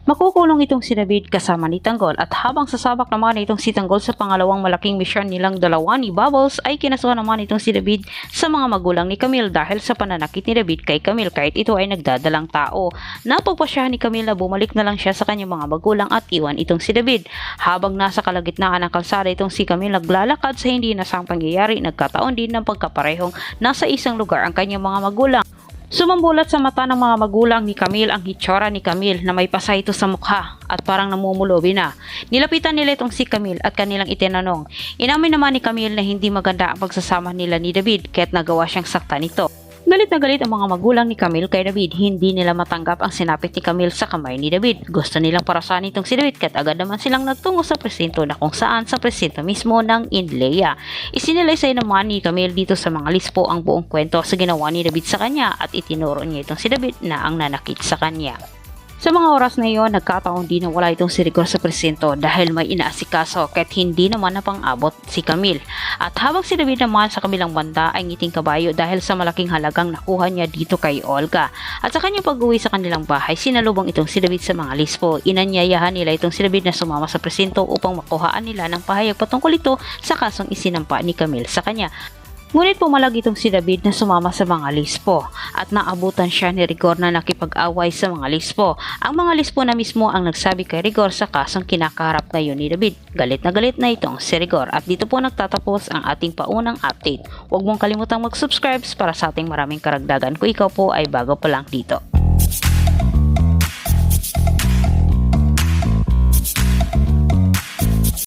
Makukulong itong si David kasama ni Tanggol at habang sasabak naman itong si Tanggol sa pangalawang malaking misyon nilang dalawa ni Bubbles ay kinasuhan naman itong si David sa mga magulang ni Camille dahil sa pananakit ni David kay Camille kahit ito ay nagdadalang tao. Napagpasyahan ni Camille na bumalik na lang siya sa kanyang mga magulang at iwan itong si David. Habang nasa kalagitnaan ng kalsada itong si Camille naglalakad sa hindi inasang pangyayari, nagkataon din ng pagkaparehong nasa isang lugar ang kanyang mga magulang. Sumambulat sa mata ng mga magulang ni Camille ang hitsura ni Camille na may pasa ito sa mukha at parang namumulubi na. Nilapitan nila itong si Camille at kanilang itinanong. Inamin naman ni Camille na hindi maganda ang pagsasama nila ni David kaya't nagawa siyang saktan nito. Galit na galit ang mga magulang ni Camille kay David. Hindi nila matanggap ang sinapit ni Camille sa kamay ni David. Gusto nilang parasahan itong si David kaya't agad naman silang nagtungo sa presinto na kung saan sa presinto mismo ng Inleia. Isinilaysay naman ni Camille dito sa mga lispo ang buong kwento sa ginawa ni David sa kanya at itinuro niya itong si David na ang nanakit sa kanya. Sa mga oras na iyon, nagkataon din na wala itong si Rigor sa presinto dahil may inaasikaso kahit hindi naman napang-abot si Camille. At habang si David naman sa kabilang banda ay ngiting kabayo dahil sa malaking halagang nakuha niya dito kay Olga. At sa kanyang pag-uwi sa kanilang bahay, sinalubong itong si David sa mga lispo. Inanyayahan nila itong si David na sumama sa presinto upang makuhaan nila ng pahayag patungkol ito sa kasong isinampa ni Camille sa kanya. Ngunit pumalag itong si David na sumama sa mga lispo at naabutan siya ni Rigor na nakipag-away sa mga lispo. Ang mga lispo na mismo ang nagsabi kay Rigor sa kasong kinakaharap ngayon ni David. Galit na itong si Rigor at dito po nagtatapos ang ating paunang update. Huwag mong kalimutang mag-subscribe para sa ating maraming karagdagan kung ikaw po ay bago pa lang dito.